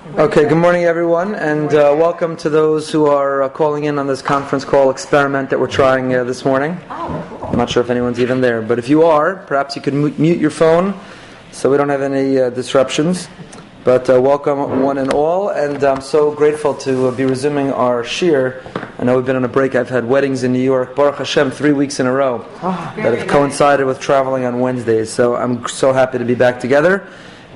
Okay, good morning everyone, and welcome to those who are calling in on this conference call experiment that we're trying this morning. I'm not sure if anyone's even there, but if you are, perhaps you can mute your phone so we don't have any disruptions. But welcome one and all, and I'm so grateful to be resuming our shir. I know we've been on a break. I've had weddings in New York, Baruch Hashem, 3 weeks in a row that have coincided with traveling on Wednesdays. So I'm so happy to be back together,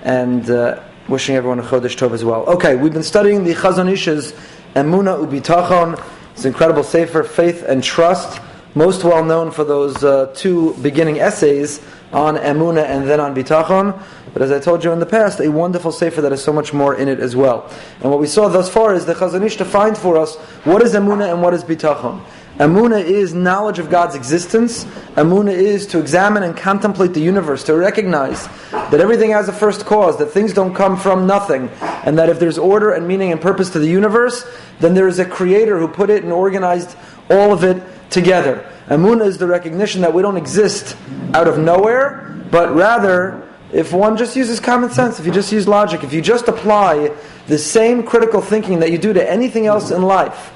and wishing everyone a Chodesh Tov as well. Okay, we've been studying the Chazon Ish's Emunah Ubitachon. It's an incredible sefer, Faith and Trust, most well known for those two beginning essays on Emunah and then on Bitachon. But as I told you in the past, a wonderful sefer that has so much more in it as well. And what we saw thus far is the Chazon Ish defined for us what is Emunah and what is Bitachon. Emunah is knowledge of God's existence. Emunah is to examine and contemplate the universe, to recognize that everything has a first cause, that things don't come from nothing, and that if there's order and meaning and purpose to the universe, then there is a creator who put it and organized all of it together. Emunah is the recognition that we don't exist out of nowhere, but rather, if one just uses common sense, if you just use logic, if you just apply the same critical thinking that you do to anything else in life,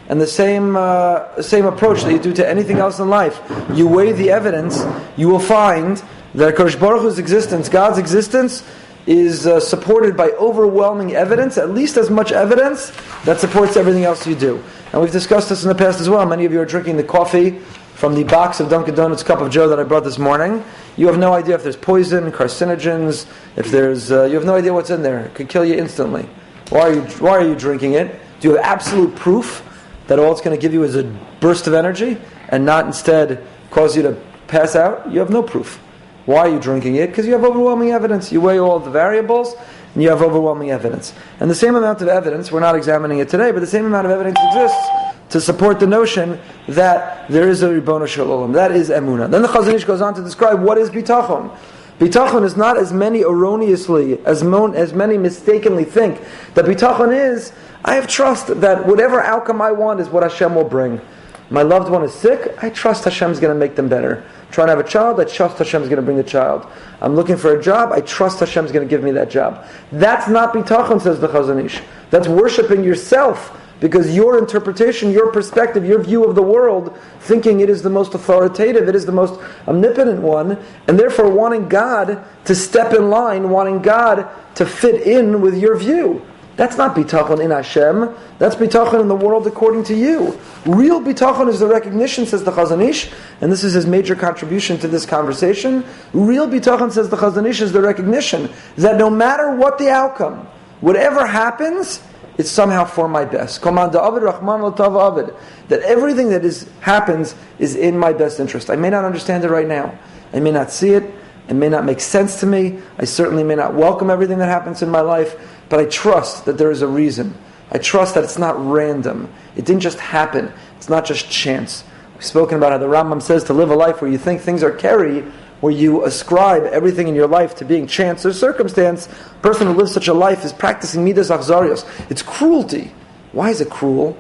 and the same approach that you do to anything else in life, you weigh the evidence, you will find that HaKadosh Baruch Hu's existence, God's existence, is supported by overwhelming evidence, at least as much evidence that supports everything else you do. And we've discussed this in the past as well. Many of you are drinking the coffee from the box of Dunkin' Donuts Cup of Joe that I brought this morning. You have no idea if there's poison, carcinogens, if there's you have no idea what's in there. It could kill you instantly. Why are you drinking it? Do you have absolute proof that all it's going to give you is a burst of energy and not instead cause you to pass out? You have no proof. Why are you drinking it? Because you have overwhelming evidence. You weigh all the variables and you have overwhelming evidence. And the same amount of evidence, we're not examining it today, but the same amount of evidence exists to support the notion that there is a Ribono Shel Olam. That is Emunah. Then the Chazon Ish goes on to describe what is Bitachon. Bitachon is not as many erroneously, as many mistakenly think that Bitachon is, I have trust that whatever outcome I want is what Hashem will bring. My loved one is sick, I trust Hashem's going to make them better. Trying to have a child, I trust Hashem's going to bring the child. I'm looking for a job, I trust Hashem's going to give me that job. That's not Bitachon, says the Chazon Ish. That's worshiping yourself, because your interpretation, your perspective, your view of the world, thinking it is the most authoritative, it is the most omnipotent one, and therefore wanting God to step in line, wanting God to fit in with your view. That's not bitachon in Hashem. That's bitachon in the world according to you. Real bitachon is the recognition, says the Chazon Ish, and this is his major contribution to this conversation. Real bitachon, says the Chazon Ish, is the recognition that no matter what the outcome, whatever happens, it's somehow for my best. That everything that happens is in my best interest. I may not understand it right now. I may not see it. It may not make sense to me. I certainly may not welcome everything that happens in my life. But I trust that there is a reason. I trust that it's not random. It didn't just happen. It's not just chance. We've spoken about how the Rambam says to live a life where you think things are carry, where you ascribe everything in your life to being chance or circumstance. A person who lives such a life is practicing midas achzarios. It's cruelty. Why is it cruel?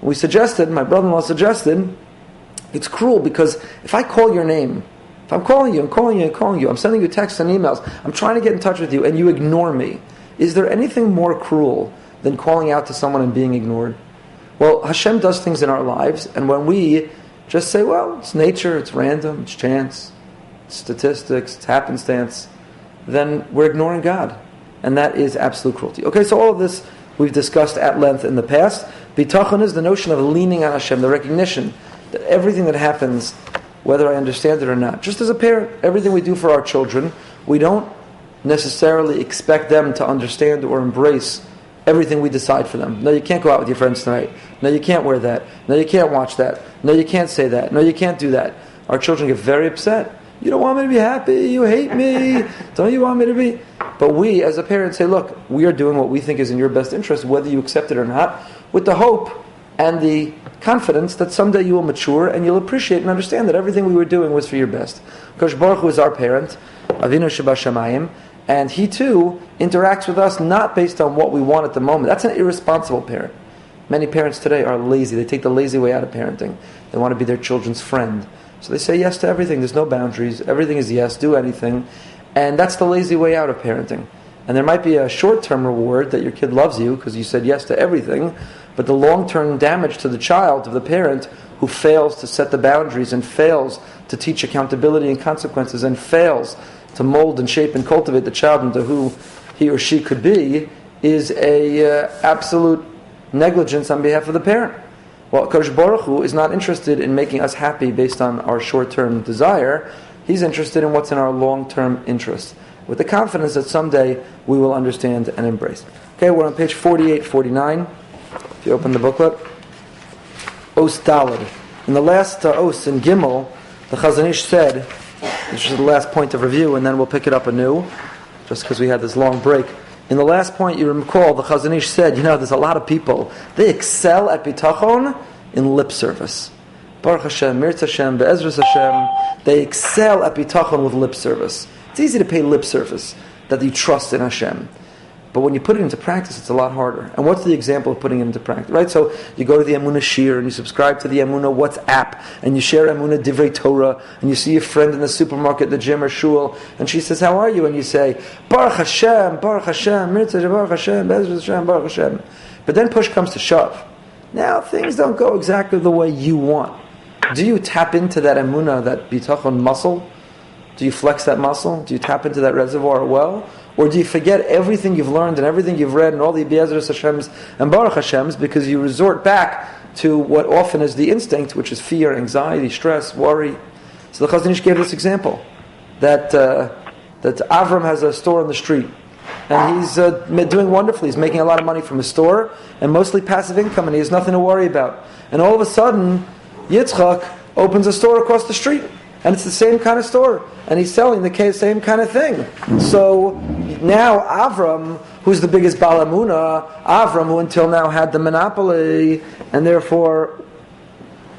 We suggested, my brother-in-law suggested, it's cruel because if I call your name, if I'm calling you, I'm sending you texts and emails, I'm trying to get in touch with you, and you ignore me, is there anything more cruel than calling out to someone and being ignored? Well, Hashem does things in our lives, and when we just say, well, it's nature, it's random, it's chance, it's statistics, it's happenstance, then we're ignoring God. And that is absolute cruelty. Okay, so all of this we've discussed at length in the past. Bitachon is the notion of leaning on Hashem, the recognition that everything that happens, whether I understand it or not, just as a parent, everything we do for our children, we don't necessarily expect them to understand or embrace everything we decide for them. No, you can't go out with your friends tonight. No, you can't wear that. No, you can't watch that. No, you can't say that. No, you can't do that. Our children get very upset. You don't want me to be happy. You hate me. Don't you want me to be? But we, as a parent, say, look, we are doing what we think is in your best interest, whether you accept it or not, with the hope and the confidence that someday you will mature and you'll appreciate and understand that everything we were doing was for your best. Because Baruch Hu is our parent, Avinu Shebashamayim, and he too interacts with us not based on what we want at the moment. That's an irresponsible parent. Many parents today are lazy. They take the lazy way out of parenting. They want to be their children's friend. So they say yes to everything. There's no boundaries. Everything is yes, do anything. And that's the lazy way out of parenting. And there might be a short-term reward that your kid loves you because you said yes to everything, but the long-term damage to the child, of the parent, who fails to set the boundaries and fails to teach accountability and consequences and fails to mold and shape and cultivate the child into who he or she could be, is a absolute negligence on behalf of the parent. Well, Kodesh Baruch Hu is not interested in making us happy based on our short-term desire. He's interested in what's in our long-term interest, with the confidence that someday we will understand and embrace. Okay, we're on page 48, 49. If you open the booklet. Os Daled. In the last Os in Gimel, the Chazon Ish said, this is the last point of review, and then we'll pick it up anew, just because we had this long break. In the last point, you recall, the Chazon Ish said, there's a lot of people, they excel at bitachon in lip service. Baruch Hashem, Mirz Hashem, Be'ezras Hashem, they excel at bitachon with lip service. It's easy to pay lip service, that you trust in Hashem. But when you put it into practice, it's a lot harder. And what's the example of putting it into practice? Right? So you go to the Emunah Shir and you subscribe to the Emunah WhatsApp and you share Emunah Divrei Torah and you see your friend in the supermarket, the gym or shul, and she says, "How are you?" And you say, "Baruch Hashem, Baruch Hashem, Mitzvah, Baruch Hashem, Bezras Hashem, Baruch Hashem." But then push comes to shove. Now things don't go exactly the way you want. Do you tap into that Emunah, that bitachon muscle? Do you flex that muscle? Do you tap into that reservoir well? Or do you forget everything you've learned and everything you've read and all the Be'ezras Hashems and Baruch Hashems because you resort back to what often is the instinct, which is fear, anxiety, stress, worry? So the Chazon Ish gave this example that Avram has a store on the street and he's doing wonderfully. He's making a lot of money from his store and mostly passive income, and he has nothing to worry about. And all of a sudden, Yitzchak opens a store across the street. And it's the same kind of store. And he's selling the same kind of thing. So now Avram, who's the biggest Baal Emunah, Avram, who until now had the monopoly, and therefore,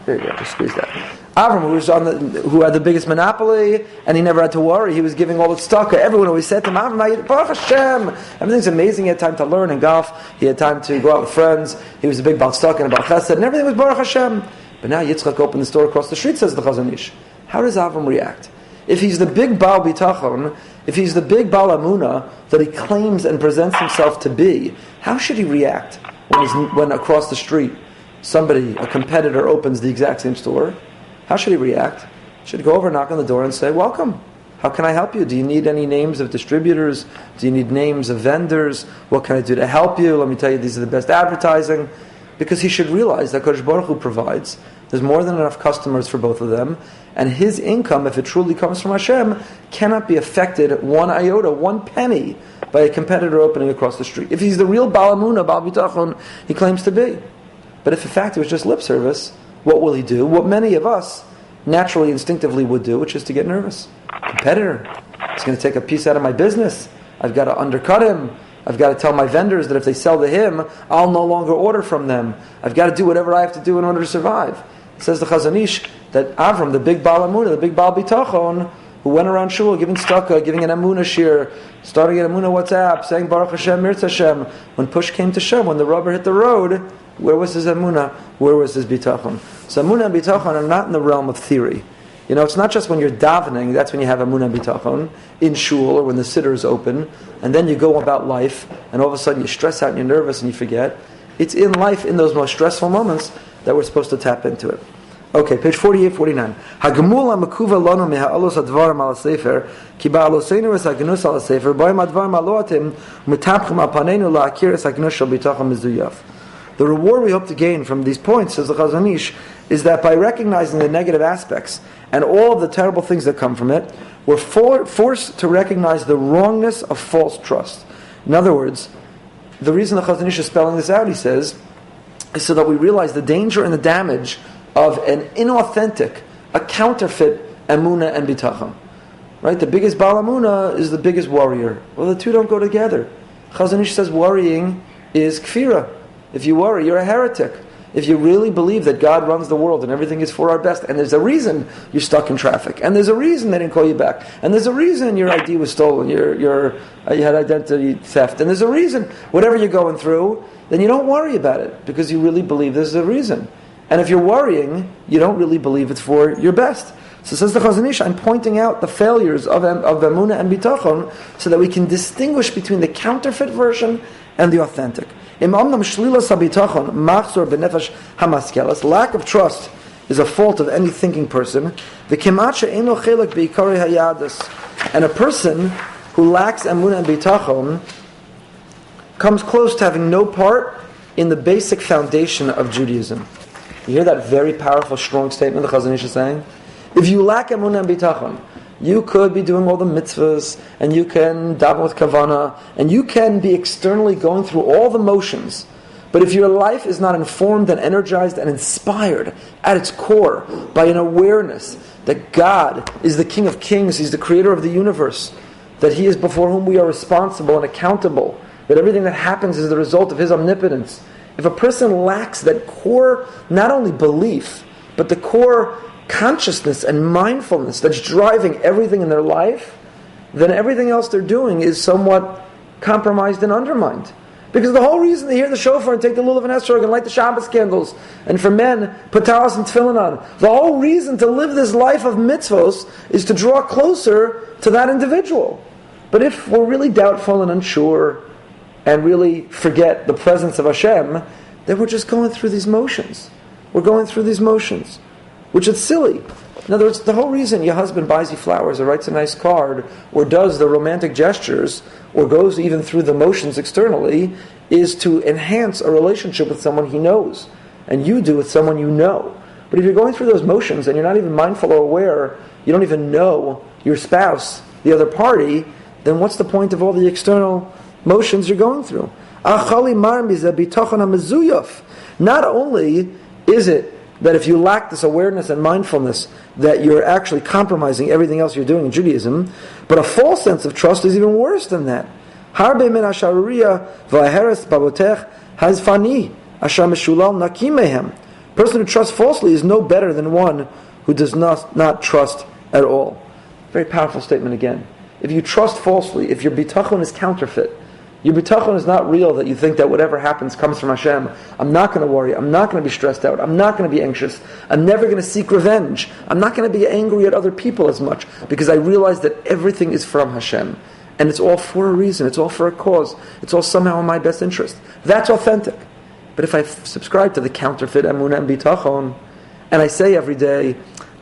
there you go, just squeeze that. Avram, who had the biggest monopoly, and he never had to worry. He was giving all the stock. Everyone always said to him, "Avram, Baruch Hashem, everything's amazing." He had time to learn and golf. He had time to go out with friends. He was a big Baal stock and a Baal Chesed, and everything was Baruch Hashem. But now Yitzchak opened the store across the street, says the Chazon Ish. How does Avram react? If he's the big Baal Bitachon, if he's the big Baal Emunah that he claims and presents himself to be, how should he react when across the street a competitor opens the exact same store? How should he react? Should he go over, knock on the door and say, "Welcome. How can I help you? Do you need any names of distributors? Do you need names of vendors? What can I do to help you? Let me tell you, these are the best advertising." Because he should realize that Kodesh Baruch Hu provides. There's more than enough customers for both of them. And his income, if it truly comes from Hashem, cannot be affected one iota, one penny, by a competitor opening across the street. If he's the real Baal Emunah, Baal Bitachon, he claims to be. But if in fact it was just lip service, what will he do? What many of us naturally, instinctively would do, which is to get nervous. Competitor. He's going to take a piece out of my business. I've got to undercut him. I've got to tell my vendors that if they sell to him, I'll no longer order from them. I've got to do whatever I have to do in order to survive. It says the Chazon Ish that Avram, the big Baal Emunah, the big Baal Bitachon, who went around shul giving tzedakah, giving an Emunah shir, starting an Emunah WhatsApp, saying Baruch Hashem, Mirz Hashem. When push came to shove, when the rubber hit the road, where was his Emunah? Where was his Bitachon? So Emunah and Bitachon are not in the realm of theory. You know, it's not just when you're davening, that's when you have Emunah and Bitachon, in shul or when the siddur is open, and then you go about life, and all of a sudden you stress out and you're nervous and you forget. It's in life, in those most stressful moments, that we're supposed to tap into it. Okay, page 48, 49. Hagemul ha'mekuva lanu meha'alos advarim al sefer, ki ba'aloseinu es hagenus al sefer, ba'im advarim aloatim, u'metapchim al paneinu la'akir es hagenus shel bitachon mezuyaf. The reward we hope to gain from these points, says the Chazon Ish, is that by recognizing the negative aspects and all of the terrible things that come from it, we're forced to recognize the wrongness of false trust. In other words, the reason the Chazon Ish is spelling this out, he says, is so that we realize the danger and the damage of an inauthentic, a counterfeit emunah and bitachon. Right? The biggest Baal Emunah is the biggest warrior. Well, the two don't go together. Chazon Ish says worrying is kfira. If you worry, you're a heretic. If you really believe that God runs the world and everything is for our best, and there's a reason you're stuck in traffic, and there's a reason they didn't call you back, and there's a reason your ID was stolen, you had identity theft, and there's a reason, whatever you're going through, then you don't worry about it, because you really believe there's a reason. And if you're worrying, you don't really believe it's for your best. So says the Chazon Ish, I'm pointing out the failures of Emunah and Bitachon so that we can distinguish between the counterfeit version and the authentic. Lack of trust is a fault of any thinking person. And a person who lacks Emunah and Bitachon comes close to having no part in the basic foundation of Judaism. You hear that very powerful, strong statement the Chazon Ish is saying? If you lack Emunah and Bitachon, you could be doing all the mitzvahs, and you can daven with kavanah, and you can be externally going through all the motions. But if your life is not informed and energized and inspired at its core by an awareness that God is the King of Kings, He's the creator of the universe, that He is before whom we are responsible and accountable, that everything that happens is the result of His omnipotence. If a person lacks that core, not only belief, but the core consciousness and mindfulness that's driving everything in their life, then everything else they're doing is somewhat compromised and undermined. Because the whole reason they hear the shofar and take the lulav and esrog and light the Shabbos candles, and for men, put talis and tefillin on, the whole reason to live this life of mitzvos is to draw closer to that individual. But if we're really doubtful and unsure, and really forget the presence of Hashem, then we're just going through these motions. We're going through these motions, which is silly. In other words, the whole reason your husband buys you flowers or writes a nice card or does the romantic gestures or goes even through the motions externally is to enhance a relationship with someone he knows, and you do with someone you know. But if you're going through those motions and you're not even mindful or aware, you don't even know your spouse, the other party, then what's the point of all the external motions you're going through? Not only is it that if you lack this awareness and mindfulness, that you're actually compromising everything else you're doing in Judaism, but a false sense of trust is even worse than that. Person who trusts falsely is no better than one who does not trust at all. Very powerful statement again. If you trust falsely, if your bitachon is counterfeit, your bitachon is not real, that you think that whatever happens comes from Hashem. I'm not going to worry. I'm not going to be stressed out. I'm not going to be anxious. I'm never going to seek revenge. I'm not going to be angry at other people as much because I realize that everything is from Hashem. And it's all for a reason. It's all for a cause. It's all somehow in my best interest. That's authentic. But if I subscribe to the counterfeit emunah and bitachon, and I say every day,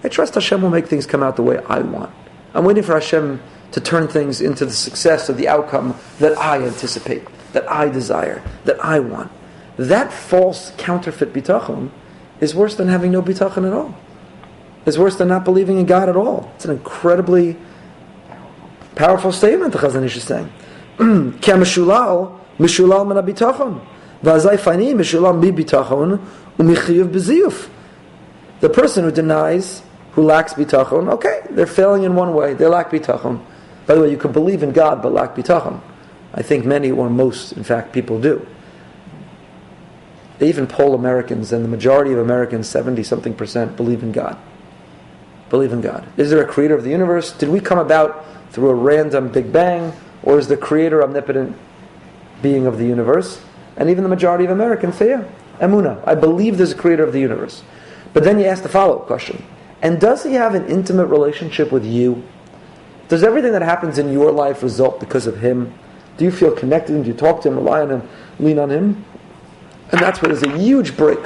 I trust Hashem will make things come out the way I want. I'm waiting for Hashem to turn things into the success or the outcome that I anticipate, that I desire, that I want. That false counterfeit bitachon is worse than having no bitachon at all. It's worse than not believing in God at all. It's an incredibly powerful statement the Chazon Ish is saying. Ki mishulal min habitachon, v'azay fani mishulal mi bitachon u'michiyuv b'ziyuf. The person who denies, who lacks bitachon, okay, they're failing in one way. They lack bitachon. By the way, you can believe in God but lack bitachon. I think many, or most, in fact, people do. They even poll Americans, and the majority of Americans, 70-something%, believe in God. Believe in God. Is there a creator of the universe? Did we come about through a random Big Bang? Or is the creator omnipotent being of the universe? And even the majority of Americans say, yeah, emunah. I believe there's a creator of the universe. But then you ask the follow-up question. And does he have an intimate relationship with you? Does everything that happens in your life result because of him? Do you feel connected to him? Do you talk to him, rely on him, lean on him? And that's where there's a huge break,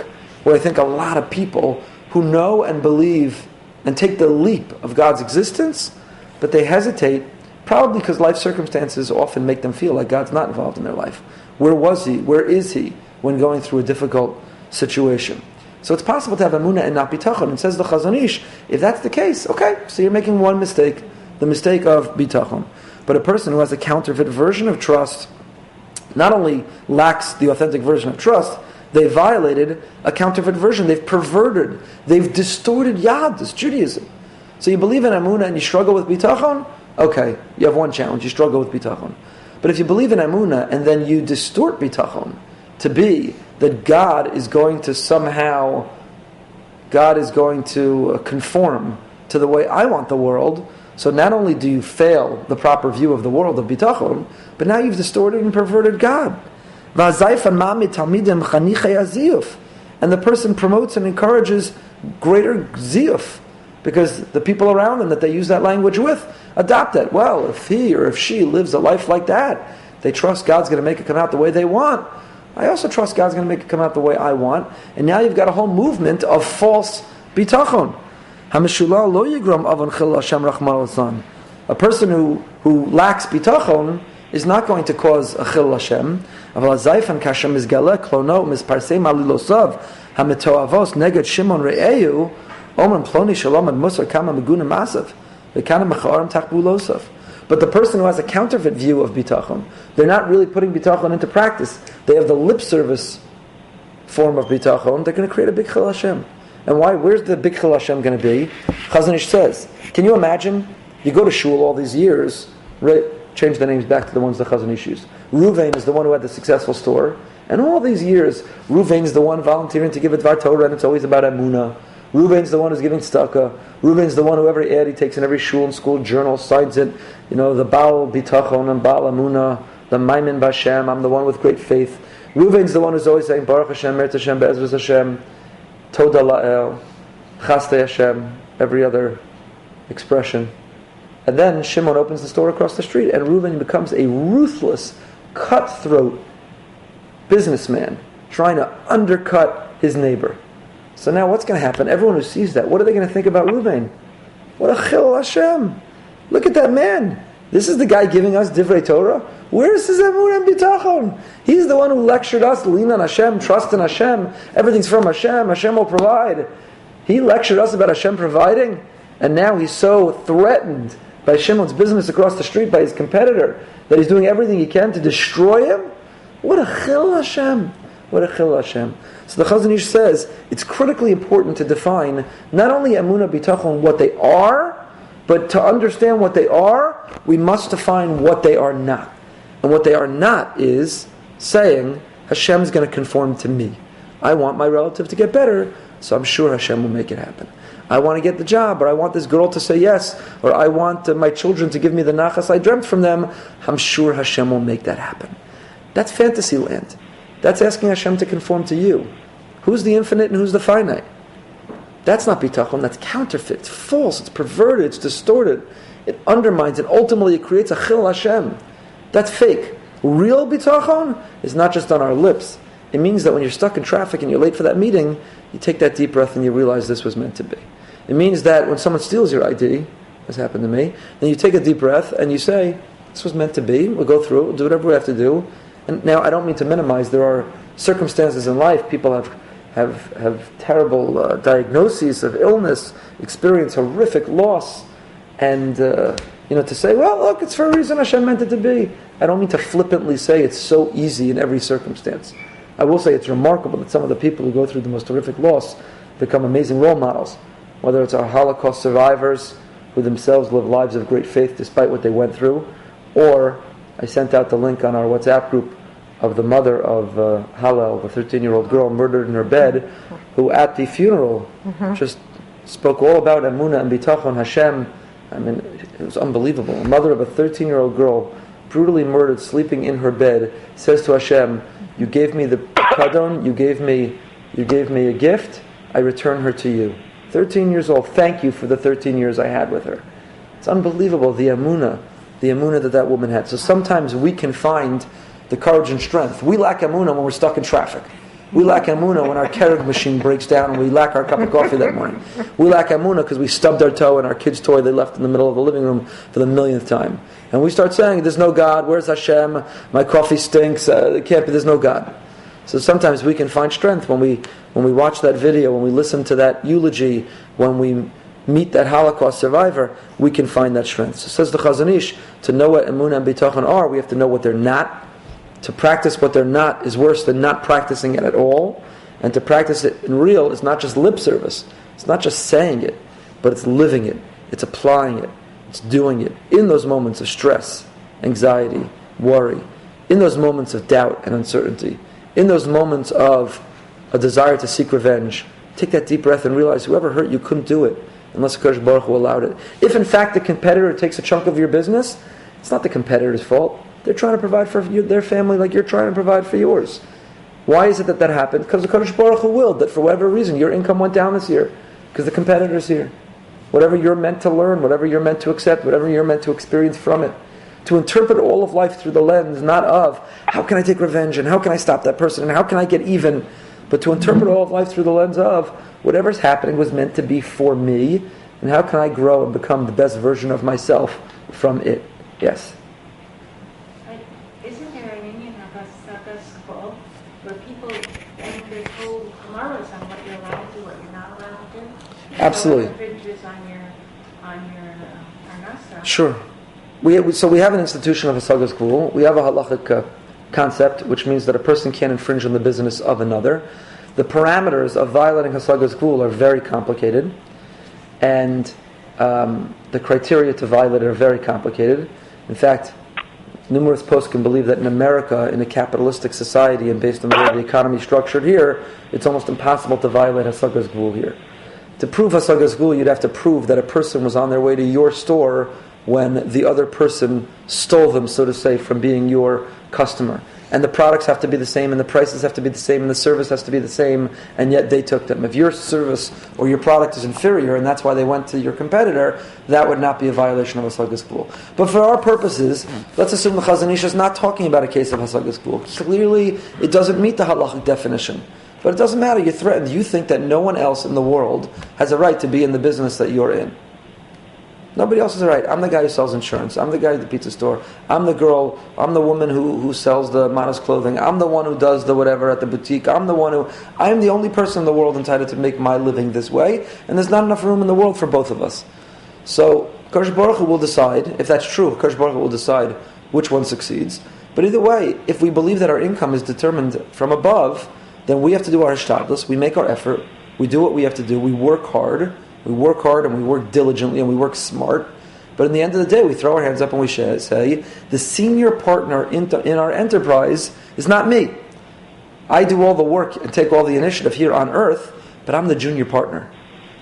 where I think a lot of people who know and believe and take the leap of God's existence, but they hesitate, probably because life circumstances often make them feel like God's not involved in their life. Where was he? Where is he when going through a difficult situation? So it's possible to have emunah and not bitachon. And says the Chazon Ish, if that's the case, okay, so you're making one mistake, the mistake of bitachon. But a person who has a counterfeit version of trust not only lacks the authentic version of trust, they violated a counterfeit version. They've perverted, they've distorted Yadus, Judaism. So you believe in emunah and you struggle with bitachon, okay, you have one challenge, you struggle with bitachon. But if you believe in emunah and then you distort bitachon to be that God is going to conform to the way I want the world, so not only do you fail the proper view of the world of bitachon, but now you've distorted and perverted God. And the person promotes and encourages greater ziyuf, because the people around them that they use that language with adopt that. Well, if he or if she lives a life like that, they trust God's going to make it come out the way they want. I also trust God's going to make it come out the way I want. And now you've got a whole movement of false bitachon. A person who lacks bitachon is not going to cause a chil Hashem. But the person who has a counterfeit view of bitachon, they're not really putting bitachon into practice. They have the lip service form of bitachon. They're going to create a big chil Hashem. And why? Where's the big chil Hashem going to be? Chazon Ish says, can you imagine? You go to shul all these years, right? Change the names back to the ones the Chazon Ish used. Ruvain is the one who had the successful store. And all these years, Ruvain is the one volunteering to give a Dvar Torah, and it's always about Emunah. Ruvain's the one who's giving tzedakah. Ruvain's the one who every ad he takes in every shul and school journal signs it. The Baal Bitachon and Baal Emunah, the Maimin Bashem, I'm the one with great faith. Ruvain's the one who's always saying Baruch Hashem, Mert Hashem, Be'ezras Hashem, Toda La'el, Chastei Hashem, every other expression. And then Shimon opens the store across the street, and Reuven becomes a ruthless, cutthroat businessman trying to undercut his neighbor. So now what's going to happen? Everyone who sees that, what are they going to think about Reuven? What a chil Hashem! Look at that man! This is the guy giving us Divrei Torah? Where's his emunah and bitachon? He's the one who lectured us, lean on Hashem, trust in Hashem, everything's from Hashem, Hashem will provide. He lectured us about Hashem providing, and now he's so threatened by Shimon's business across the street, by his competitor, that he's doing everything he can to destroy him? What a chil Hashem! What a chil Hashem! So the Chazon Ish says, it's critically important to define not only emunah, bitachon, what they are, but to understand what they are, we must define what they are not. And what they are not is saying, Hashem is going to conform to me. I want my relative to get better, so I'm sure Hashem will make it happen. I want to get the job, or I want this girl to say yes, or I want my children to give me the nachas I dreamt from them. I'm sure Hashem will make that happen. That's fantasy land. That's asking Hashem to conform to you. Who's the infinite and who's the finite? That's not bitachon, that's counterfeit. It's false, it's perverted, it's distorted. It undermines, and ultimately it creates a chil Hashem. That's fake. Real bitachon is not just on our lips. It means that when you're stuck in traffic and you're late for that meeting, you take that deep breath and you realize this was meant to be. It means that when someone steals your ID, as happened to me, then you take a deep breath and you say, this was meant to be, we'll go through it, we'll do whatever we have to do. And now I don't mean to minimize, there are circumstances in life, people have terrible diagnoses of illness, experience horrific loss, and to say, well, look, it's for a reason Hashem meant it to be. I don't mean to flippantly say it's so easy in every circumstance. I will say it's remarkable that some of the people who go through the most horrific loss become amazing role models. Whether it's our Holocaust survivors who themselves live lives of great faith despite what they went through, or I sent out the link on our WhatsApp group of the mother of Hallel, the 13-year-old girl murdered in her bed, who at the funeral just spoke all about Emunah and Bitachon, Hashem. I mean, it was unbelievable. A mother of a 13-year-old girl, brutally murdered, sleeping in her bed, says to Hashem, you gave me the kadon, you gave me a gift, I return her to you. 13 years old, thank you for the 13 years I had with her. It's unbelievable, the emunah that woman had. So sometimes we can find the courage and strength. We lack emunah when we're stuck in traffic. We lack emunah when our Keurig machine breaks down and we lack our cup of coffee that morning. We lack emunah because we stubbed our toe in our kid's toy they left in the middle of the living room for the millionth time. And we start saying, there's no God, where's Hashem, my coffee stinks, it can't be, there's no God. So sometimes we can find strength when we watch that video, when we listen to that eulogy, when we meet that Holocaust survivor, we can find that strength. So says the Chazon Ish, to know what emunah and bitachon are, we have to know what they're not. To practice what they're not is worse than not practicing it at all. And to practice it in real is not just lip service. It's not just saying it, but it's living it. It's applying it. It's doing it. In those moments of stress, anxiety, worry, in those moments of doubt and uncertainty, in those moments of a desire to seek revenge, take that deep breath and realize whoever hurt you couldn't do it unless HaKadosh Baruch Hu allowed it. If in fact the competitor takes a chunk of your business, it's not the competitor's fault. They're trying to provide for their family like you're trying to provide for yours. Why is it that happened? Because the HaKadosh Baruch Hu willed that for whatever reason your income went down this year because the competitor's here. whatever you're meant to learn, whatever you're meant to accept, whatever you're meant to experience from it. To interpret all of life through the lens, not of, how can I take revenge, and how can I stop that person, and how can I get even, but to interpret all of life through the lens of, whatever's happening was meant to be for me, and how can I grow and become the best version of myself from it. Yes? Isn't there an Indian school where people, and there's whole laws on what you're allowed to do, what you're not allowed to do? Absolutely. So it infringes on your arnasa. Sure. We have an institution of Hasagas Gvul. We have a halachic concept, which means that a person can't infringe on the business of another. The parameters of violating Hasagas Gvul are very complicated, and the criteria to violate it are very complicated. In fact, numerous posts can believe that in America, in a capitalistic society, and based on the way the economy is structured here, it's almost impossible to violate Hasagas Gvul here. To prove Hasagas Gvul, you'd have to prove that a person was on their way to your store when the other person stole them, so to say, from being your customer. And the products have to be the same, and the prices have to be the same, and the service has to be the same, and yet they took them. If your service or your product is inferior, and that's why they went to your competitor, that would not be a violation of Hasagas Gvul. But for our purposes, let's assume the Chazon Ish is not talking about a case of Hasagas Gvul. Clearly, it doesn't meet the halachic definition. But it doesn't matter, you're threatened. You think that no one else in the world has a right to be in the business that you're in. Nobody else has a right. I'm the guy who sells insurance. I'm the guy at the pizza store. I'm the girl. I'm the woman who sells the modest clothing. I'm the one who does the whatever at the boutique. I'm the only person in the world entitled to make my living this way. And there's not enough room in the world for both of us. So, Kadosh Baruch Hu will decide, if that's true, Kadosh Baruch Hu will decide which one succeeds. But either way, if we believe that our income is determined from above, then we have to do our hishtadlus. We make our effort. We do what we have to do. We work hard. We work hard and we work diligently and we work smart. But in the end of the day, we throw our hands up and we say, the senior partner in our enterprise is not me. I do all the work and take all the initiative here on earth, but I'm the junior partner.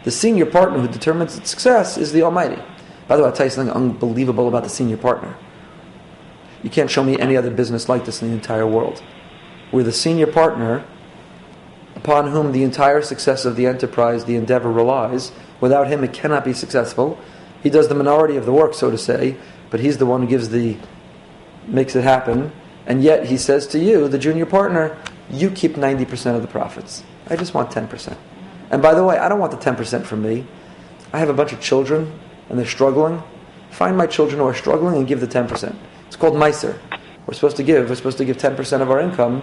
The senior partner who determines its success is the Almighty. By the way, I'll tell you something unbelievable about the senior partner. You can't show me any other business like this in the entire world. We're the senior partner upon whom the entire success of the enterprise, the endeavor relies. Without him, it cannot be successful. He does the minority of the work, so to say, but he's the one who makes it happen. And yet, he says to you, the junior partner, you keep 90% of the profits. I just want 10%. And by the way, I don't want the 10% from me. I have a bunch of children, and they're struggling. Find my children who are struggling and give the 10%. It's called Meiser. We're supposed to give 10% of our income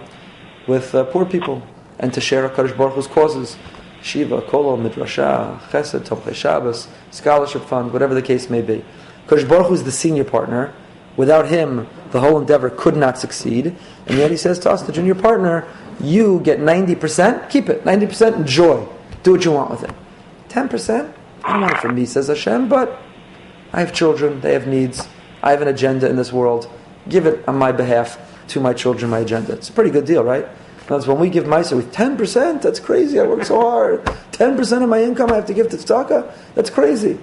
with poor people, and to share HaKadosh Baruch Hu's causes. Shiva, Kolo, Midrasha, Chesed, Tomchei Shabbos, scholarship fund, whatever the case may be. HaKadosh Baruch Hu is the senior partner. Without him, the whole endeavor could not succeed. And yet he says to us, the junior partner, you get 90%, keep it. 90% enjoy. Do what you want with it. 10%, I don't want it for me, says Hashem, but I have children, they have needs. I have an agenda in this world. Give it on my behalf to my children, my agenda. It's a pretty good deal, right? Because when we give Meiser with 10%, that's crazy. I work so hard. 10% of my income I have to give to tzedakah. That's crazy.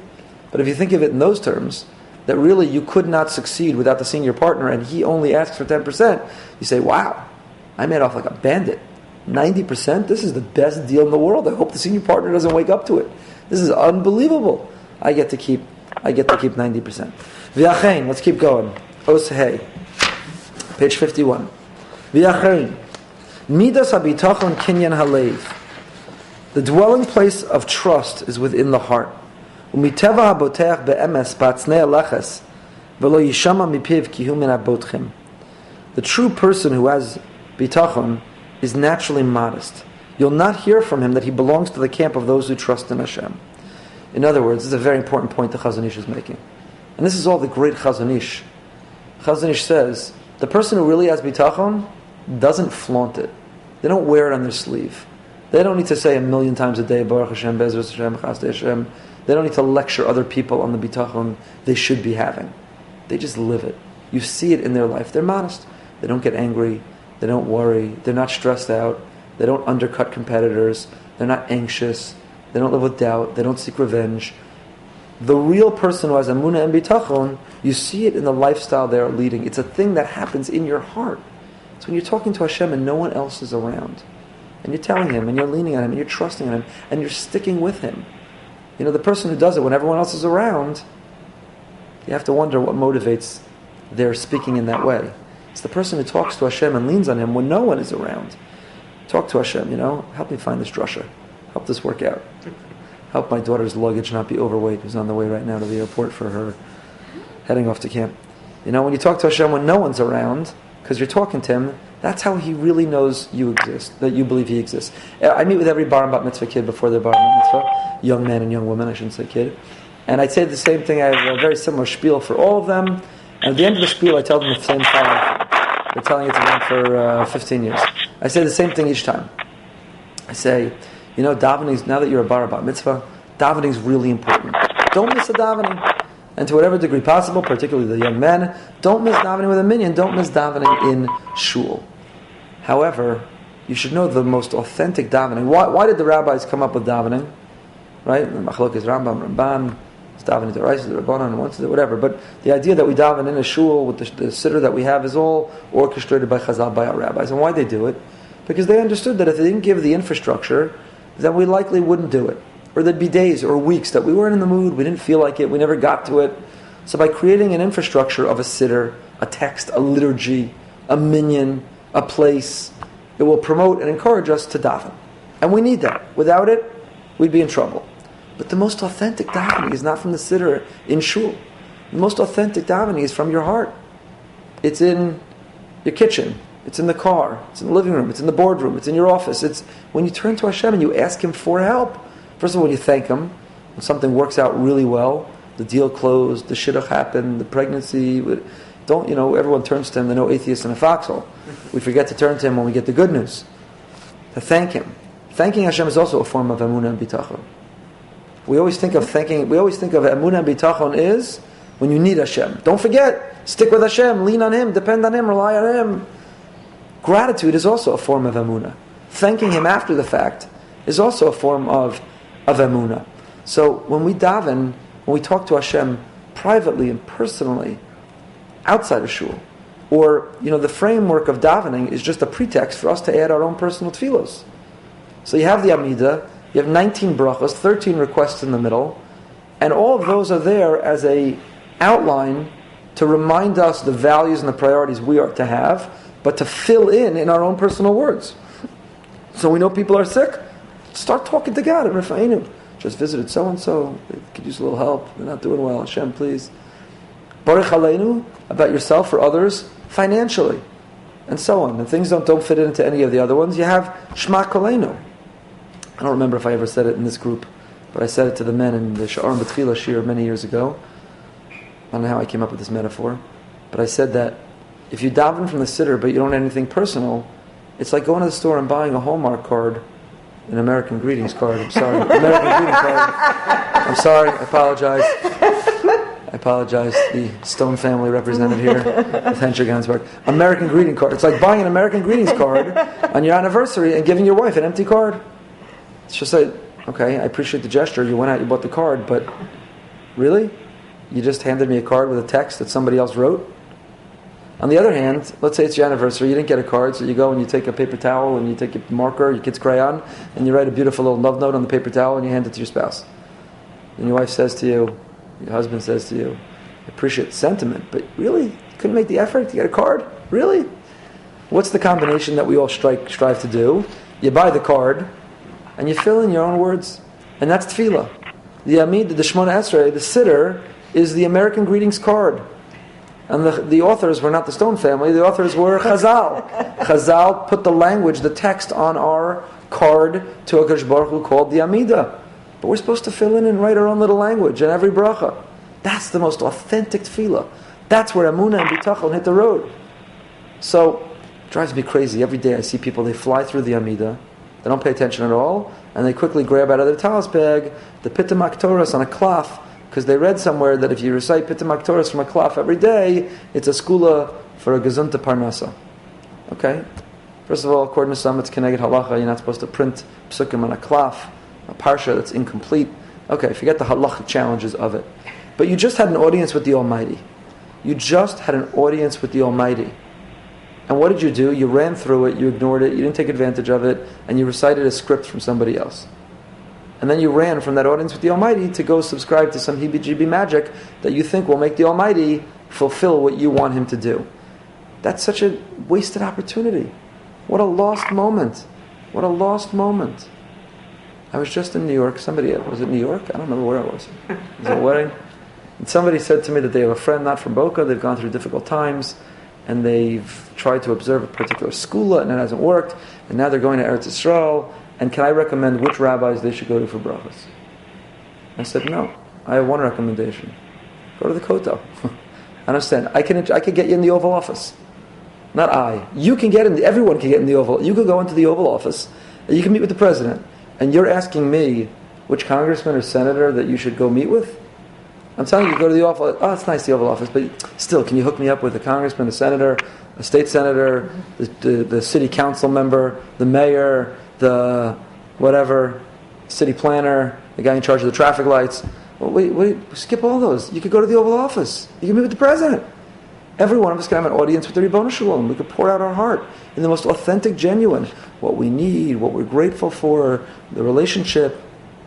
But if you think of it in those terms, that really you could not succeed without the senior partner, and he only asks for 10%, you say, wow, I made off like a bandit. 90%? This is the best deal in the world. I hope the senior partner doesn't wake up to it. This is unbelievable. I get to keep 90%. V'yachein, let's keep going. Osehei, page 51. V'yachein. Midas habitachon kinyan halev. The dwelling place of trust is within the heart. Umiteva haboteach be'emes ba'atznei aleches v'lo yishama mipiv ki hu min habotchem. The true person who has bitachon is naturally modest. You'll not hear from him that he belongs to the camp of those who trust in Hashem. In other words, this is a very important point the Chazon Ish is making. And this is all the great Chazon Ish. Chazon Ish says, the person who really has bitachon doesn't flaunt it. They don't wear it on their sleeve. They don't need to say 1,000,000 times a day, Baruch Hashem, Bezras Hashem, Chasdei Hashem. They don't need to lecture other people on the bitachon they should be having. They just live it. You see it in their life. They're modest. They don't get angry. They don't worry. They're not stressed out. They don't undercut competitors. They're not anxious. They don't live with doubt. They don't seek revenge. The real person who has emunah and bitachon, you see it in the lifestyle they are leading. It's a thing that happens in your heart. It's when you're talking to Hashem and no one else is around. And you're telling Him, and you're leaning on Him, and you're trusting on Him, and you're sticking with Him. The person who does it when everyone else is around, you have to wonder what motivates their speaking in that way. It's the person who talks to Hashem and leans on Him when no one is around. Talk to Hashem, help me find this drasha. Help this work out. Help my daughter's luggage not be overweight, who's on the way right now to the airport for her heading off to camp. When you talk to Hashem when no one's around, because you're talking to Him, that's how He really knows you exist, that you believe He exists. I meet with every bar and bat mitzvah kid before their bar and bat mitzvah, young man and young woman, I shouldn't say kid. And I'd say the same thing. I have a very similar spiel for all of them. And at the end of the spiel, I tell them the same thing. They're telling it to them for 15 years. I say the same thing each time. I say, davening, now that you're a bar bat mitzvah, davening is really important. Don't miss a davening. And to whatever degree possible, particularly the young men, don't miss davening with a minyan, don't miss davening in shul. However, you should know the most authentic davening. Why did the rabbis come up with davening? Right? The machlok is Rambam, Ramban, it's davening to Rice, the Rabbanan, whatever. But the idea that we daven in a shul with the siddur that we have is all orchestrated by Chazal, by our rabbis. And why they do it? Because they understood that if they didn't give the infrastructure, then we likely wouldn't do it. Or there'd be days or weeks that we weren't in the mood, we didn't feel like it, we never got to it. So by creating an infrastructure of a siddur, a text, a liturgy, a minyan, a place, it will promote and encourage us to daven. And we need that. Without it, we'd be in trouble. But the most authentic davening is not from the siddur in shul. The most authentic davening is from your heart. It's in your kitchen. It's in the car. It's in the living room. It's in the boardroom. It's in your office. It's when you turn to Hashem and you ask Him for help. First of all, when you thank Him, when something works out really well, the deal closed, the shidduch happened, the pregnancy, everyone turns to Him, they're no atheists in a foxhole. We forget to turn to Him when we get the good news. To thank Him. Thanking Hashem is also a form of emunah and bitachon. We always think of emunah and bitachon is when you need Hashem. Don't forget, stick with Hashem, lean on Him, depend on Him, rely on Him. Gratitude is also a form of emunah. Thanking Him after the fact is also a form of emunah. So when we daven, when we talk to Hashem privately and personally, outside of shul, or the framework of davening is just a pretext for us to add our own personal tefillos. So you have the Amidah, you have 19 brachas, 13 requests in the middle, and all of those are there as a outline to remind us the values and the priorities we are to have, but to fill in our own personal words. So we know people are sick, start talking to God. Rafa'inu, just visited so-and-so, they could use a little help, they're not doing well, Hashem, please. Baruch Aleinu, about yourself or others, financially, and so on. And things don't fit into any of the other ones. You have Shema Koleinu. I don't remember if I ever said it in this group, but I said it to the men in the Sha'ar B'Tfilah Shir many years ago. I don't know how I came up with this metaphor, but I said that if you daven from the siddur but you don't have anything personal, it's like going to the store and buying a Hallmark card, an American Greetings card. I'm sorry, American Greetings card. I'm sorry, I apologize. The Stone family represented here with Hensher Gansberg. American Greeting card. It's like buying an American Greetings card on your anniversary and giving your wife an empty card. It's just like, okay, I appreciate the gesture. You went out, you bought the card, but really? You just handed me a card with a text that somebody else wrote? On the other hand, let's say it's your anniversary, you didn't get a card, so you go and you take a paper towel and you take a marker, your kid's crayon, and you write a beautiful little love note on the paper towel and you hand it to your spouse. And your wife says to you, your husband says to you, I appreciate the sentiment, but really? You couldn't make the effort to get a card? Really? What's the combination that we all strive to do? You buy the card, and you fill in your own words. And that's tefillah. The Amid, the Shemona Esrei, the siddur, is the American Greetings card. And the authors were not the Stone family, the authors were Chazal. Chazal put the language, the text on our card to HaKadosh Baruch Hu called the Amidah. But we're supposed to fill in and write our own little language in every bracha. That's the most authentic tefillah. That's where Amunah and Bitachon hit the road. So, it drives me crazy. Every day I see people, they fly through the Amidah, they don't pay attention at all, and they quickly grab out of their talis bag the Pitam Aktoras on a cloth, because they read somewhere that if you recite Pitam Aktoras from a cloth every day, it's a skula for a gezunta parnasa. Okay? First of all, according to some, it's Keneged Halacha, you're not supposed to print psukim on a cloth, a parsha that's incomplete. Okay, forget the halachic challenges of it. But you just had an audience with the Almighty. You just had an audience with the Almighty. And what did you do? You ran through it, you ignored it, you didn't take advantage of it, and you recited a script from somebody else. And then you ran from that audience with the Almighty to go subscribe to some heebie-jeebie magic that you think will make the Almighty fulfill what you want Him to do. That's such a wasted opportunity. What a lost moment. What a lost moment. I was just in New York. Was it New York? I don't remember where I was. It was a wedding. And somebody said to me that they have a friend not from Boca. They've gone through difficult times. And they've tried to observe a particular skula and it hasn't worked. And now they're going to Eretz Yisrael. And can I recommend which rabbis they should go to for brachas? I said, no. I have one recommendation. Go to the Kotel. I understand. I can get you in the Oval Office. Not I. You can get in. Everyone can get in the Oval. You could go into the Oval Office. And you can meet with the president. And you're asking me which congressman or senator that you should go meet with? I'm telling you, go to the Oval. Oh, it's nice, the Oval Office, but still, can you hook me up with a congressman, a senator, a state senator, the city council member, the mayor, the whatever, city planner, the guy in charge of the traffic lights? Well, wait, skip all those. You could go to the Oval Office. You can meet with the president. Every one of us can have an audience with the Ribono Shalom. We could pour out our heart in the most authentic, genuine, what we need, what we're grateful for, the relationship.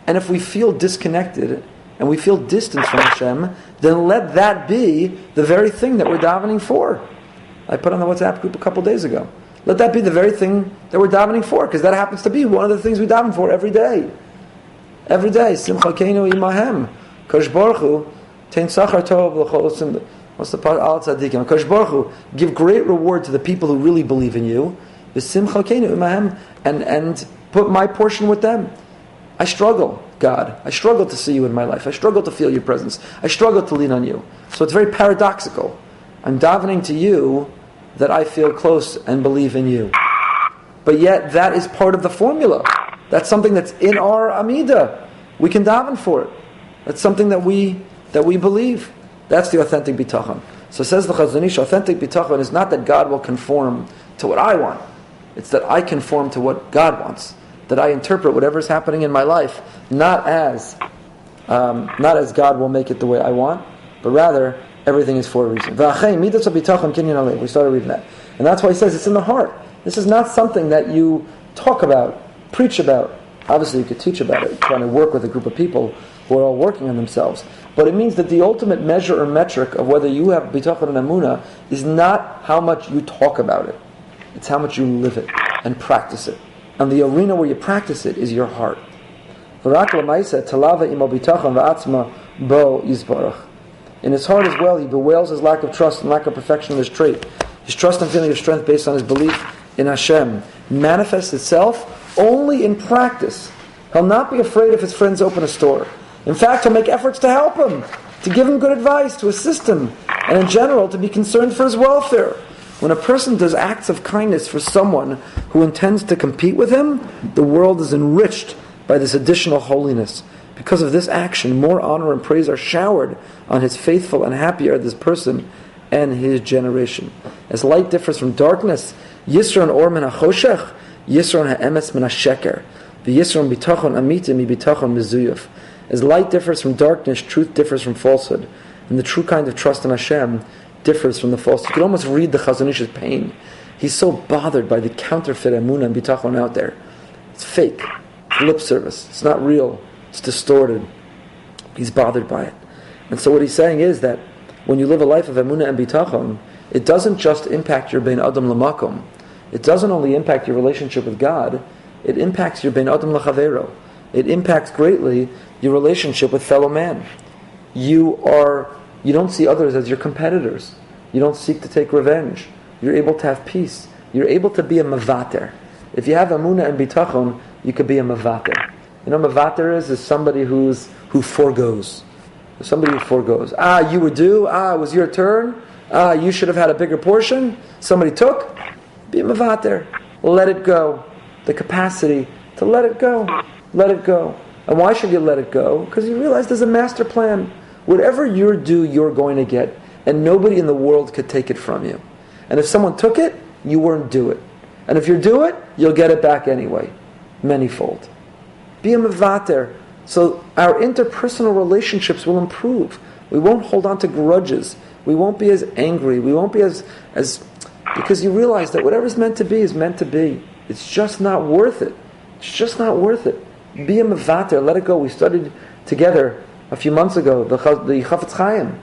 And if we feel disconnected and we feel distance from Hashem, then let that be the very thing that we're davening for. I put on the WhatsApp group a couple days ago. Let that be the very thing that we're davening for, because that happens to be one of the things we daven for every day. Every day. Simcha keinu imahem. Kosh Baruch Hu, tein sachar tov l'chol. What's the part? Al tzadikim. Kosh Baruch Hu, give great reward to the people who really believe in you. V'simcha keinu imahem, and put my portion with them. I struggle, God. I struggle to see you in my life. I struggle to feel your presence. I struggle to lean on you. So it's very paradoxical. I'm davening to you that I feel close and believe in you. But yet that is part of the formula. That's something that's in our Amidah. We can daven for it. That's something that we believe. That's the authentic bitachon. So says the Chazon Ish, authentic bitachon is not that God will conform to what I want. It's that I conform to what God wants. That I interpret whatever is happening in my life not as God will make it the way I want, but rather everything is for a reason. We started reading that. And that's why he says it's in the heart. This is not something that you talk about, preach about. Obviously you could teach about it, trying to work with a group of people who are all working on themselves. But it means that the ultimate measure or metric of whether you have bitachon and emunah is not how much you talk about it. It's how much you live it and practice it. And the arena where you practice it is your heart. In his heart as well, he bewails his lack of trust and lack of perfection in his trait. His trust and feeling of strength based on his belief in Hashem manifests itself only in practice. He'll not be afraid if his friends open a store. In fact, he'll make efforts to help him, to give him good advice, to assist him, and in general, to be concerned for his welfare. When a person does acts of kindness for someone who intends to compete with him, the world is enriched by this additional holiness. Because of this action, more honor and praise are showered on his faithful, and happy are this person and his generation. As light differs from darkness, Yisron or min ha-choshech, Yisron ha-emes min ha-sheker, v'Yisron bitachon amitim mi bitachon mizuyuf. As light differs from darkness, truth differs from falsehood, and the true kind of trust in Hashem differs from the false. You can almost read the Chazon Ish's pain. He's so bothered by the counterfeit emunah and bitachon out there. It's fake. It's lip service. It's not real. It's distorted. He's bothered by it. And so what he's saying is that when you live a life of emunah and bitachon, it doesn't just impact your bein adam l'makom. It doesn't only impact your relationship with God, it impacts your bein adam l'chavero. It impacts greatly your relationship with fellow man. You don't see others as your competitors. You don't seek to take revenge. You're able to have peace. You're able to be a mavater. If you have emunah and bitachon, you could be a mavater. You know, mavater is somebody who forgoes. Somebody who forgoes. You were due. It was your turn. You should have had a bigger portion. Somebody took. Be a mavater. Let it go. The capacity to let it go. Let it go. And why should you let it go? Because you realize there's a master plan. Whatever you're due, you're going to get. And nobody in the world could take it from you. And if someone took it, you weren't due it. And if you're due it, you'll get it back anyway. Manyfold. Be a mevater. So our interpersonal relationships will improve. We won't hold on to grudges. We won't be as angry. We won't be as because you realize that whatever's meant to be is meant to be. It's just not worth it. It's just not worth it. Be a mevater, let it go. We studied together a few months ago, the Chafetz Chaim.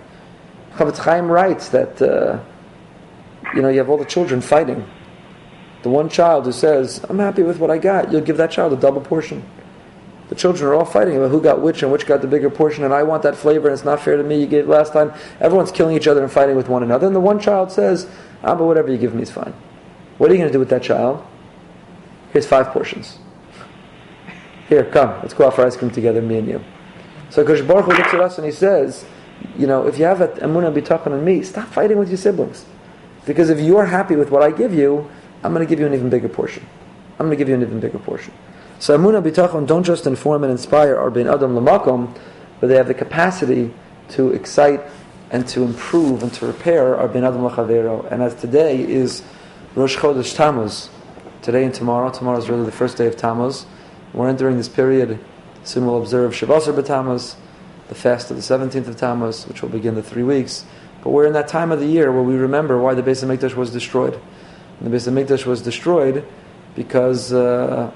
Chafetz Chaim writes that, you have all the children fighting. The one child who says, I'm happy with what I got, you'll give that child a double portion. The children are all fighting about who got which and which got the bigger portion, and I want that flavor, and it's not fair to me, you gave last time. Everyone's killing each other and fighting with one another, and the one child says, but whatever you give me is fine. What are you going to do with that child? Here's 5 portions. Here, come, let's go out for ice cream together, me and you. So Kosh Baruch Hu looks at us and he says, if you have emunah bitachon in me, stop fighting with your siblings. Because if you're happy with what I give you, I'm going to give you an even bigger portion. So emunah bitachon don't just inform and inspire our ben adam lamakom, but they have the capacity to excite and to improve and to repair our ben adam lachavero. And as today is Rosh Chodesh Tammuz, today and tomorrow is really the first day of Tammuz. We're entering this period. Soon we'll observe Shavasar B'Tammuz, the fast of the 17th of Tammuz, which will begin the 3 weeks. But we're in that time of the year where we remember why the Beis HaMikdash was destroyed. And the Beis HaMikdash was destroyed because 2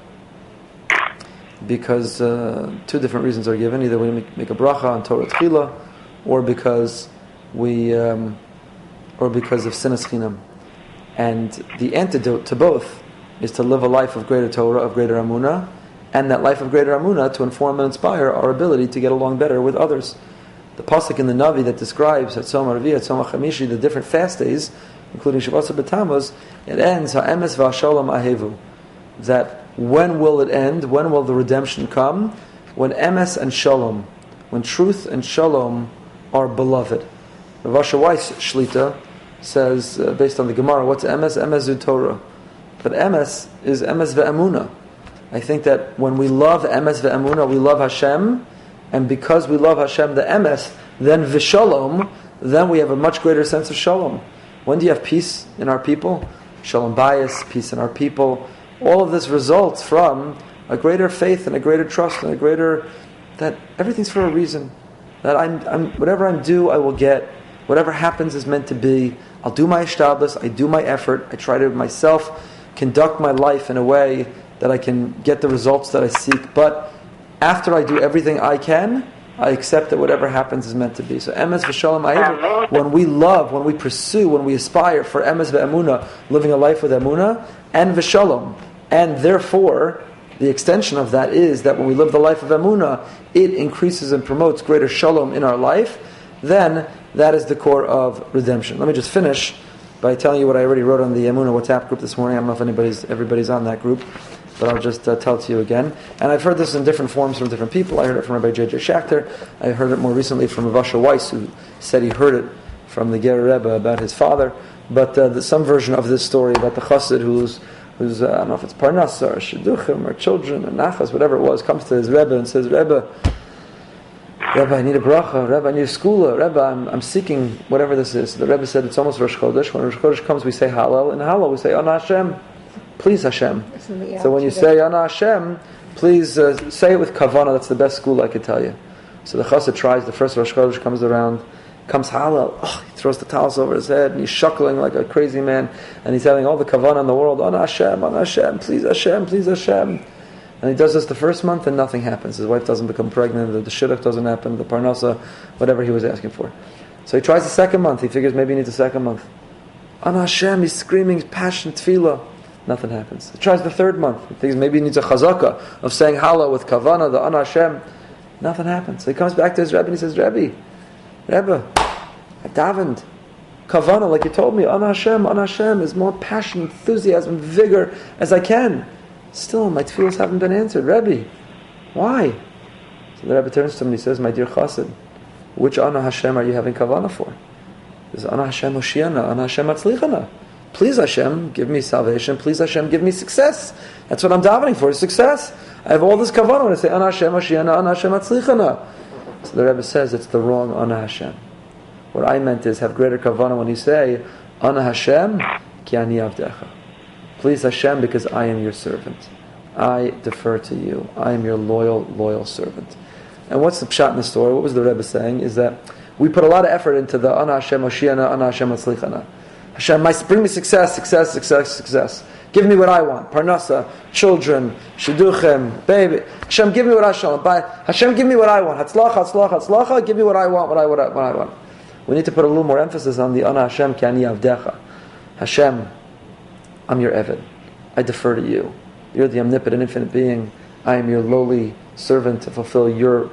different reasons are given. Either we make a bracha on Torah Tchila, or because of Sinas Chinam. And the antidote to both is to live a life of greater Torah, of greater Amunah, and that life of greater Amunah to inform and inspire our ability to get along better with others. The pasuk in the Navi that describes at Tzom HaRavi, at Tzom HaChamishi, the different fast days, including Shavasar B'Tammuz, it ends, Ha'emes v'Hashalom ahevu. That when will it end? When will the redemption come? When emes and shalom, when truth and shalom are beloved. Rav Asher Weiss Shlita says, based on the Gemara, what's emes? Emes is Torah. But emes is emes ve'emunah. I think that when we love emes ve'emunah, we love Hashem, and because we love Hashem, the emes, then v'shalom, then we have a much greater sense of shalom. When do you have peace in our people? Shalom bayis, peace in our people. All of this results from a greater faith and a greater trust and a greater, that everything's for a reason. That I'm whatever I'm due, I will get. Whatever happens is meant to be. I'll do my ishtablis, I do my effort, I try to myself conduct my life in a way that I can get the results that I seek. But after I do everything I can, I accept that whatever happens is meant to be. So emes v'shalom ayevu, when we love, when we pursue, when we aspire for emes ve'emunah, living a life with emunah, and v'shalom, and therefore the extension of that is that when we live the life of emunah, it increases and promotes greater shalom in our life, then that is the core of redemption. Let me just finish by telling you what I already wrote on the Emunah WhatsApp group this morning. I don't know if everybody's on that group, but I'll just tell it to you again. And I've heard this in different forms from different people. I heard it from Rabbi J.J. Schachter. I heard it more recently from Rav Asher Weiss, who said he heard it from the Ger Rebbe about his father. But some version of this story about the chassid who's I don't know if it's Parnasa or Shidduchim or children or Nachas, whatever it was, comes to his Rebbe and says, Rebbe, I need a bracha. Rebbe, I need a skula. Rebbe, I'm seeking whatever this is. The Rebbe said it's almost Rosh Chodesh. When Rosh Chodesh comes, we say Hallel. In Hallel, we say Ana Hashem. Please Hashem. So when you say Ana Hashem, please say it with Kavana. That's the best skula I could tell you. So the chassid tries. The first Rosh Chodesh comes around. Comes Hallel. Oh, he throws the towels over his head and he's shuckling like a crazy man. And he's having all the Kavana in the world. Ana Hashem, please Hashem, please Hashem. And he does this the first month and nothing happens. His wife doesn't become pregnant, the shidduch doesn't happen, the parnasa, whatever he was asking for. So he tries the second month. He figures maybe he needs a second month. Ana Hashem, he's screaming passionate tefillah. Nothing happens. He tries the third month. He thinks maybe he needs a chazaka of saying Hallel with kavana, the Ana Hashem. Nothing happens. So he comes back to his Rebbe and he says, Rebbe, I davened. Kavana, like you told me, Ana Hashem is more passion, enthusiasm, vigor as I can. Still, my tefillos haven't been answered. Rebbe, why? So the Rebbe turns to him and he says, my dear chassid, which Ana Hashem are you having kavana for? He says, Ana Hashem Hoshiana, Ana Hashem Atzlichana. Please Hashem, give me salvation. Please Hashem, give me success. That's what I'm davening for, is success. I have all this kavana when I say, Ana Hashem Hoshiana, Ana Hashem Atzlichana. So the Rebbe says, it's the wrong Ana Hashem. What I meant is, have greater kavana when you say, Ana Hashem, ki ani avdecha. Please Hashem, because I am your servant. I defer to you. I am your loyal servant. And what's the pshat in the story? What was the Rebbe saying? Is that we put a lot of effort into the Ana Hashem Hoshiana, Ana Hashem Atzlichana. Hashem, bring me success. give me what I want. Parnasa, children, shidduchim, baby. Hashem, give me what I want. Hashem, give me what I want. Hatzlacha, give me what I want, what I want. We need to put a little more emphasis on the Ana Hashem ki ani avdecha. Hashem, I'm your Eved. I defer to you. You're the omnipotent, infinite being. I am your lowly servant to fulfill your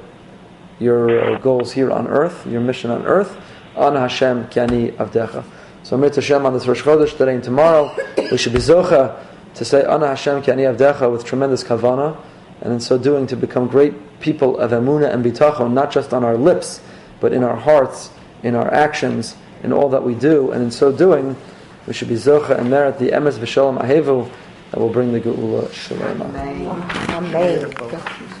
goals here on earth, your mission on earth. Ana Hashem ki ani avdecha. So Amrit Hashem on this Rosh Chodesh today and tomorrow, we should be zocha to say Ana Hashem ki ani avdecha with tremendous kavana, and in so doing to become great people of emunah and bitachon, not just on our lips, but in our hearts, in our actions, in all that we do, and in so doing, we should be zocha and merit the emes v'shalom ahevu that will bring the geula shalema. Amen.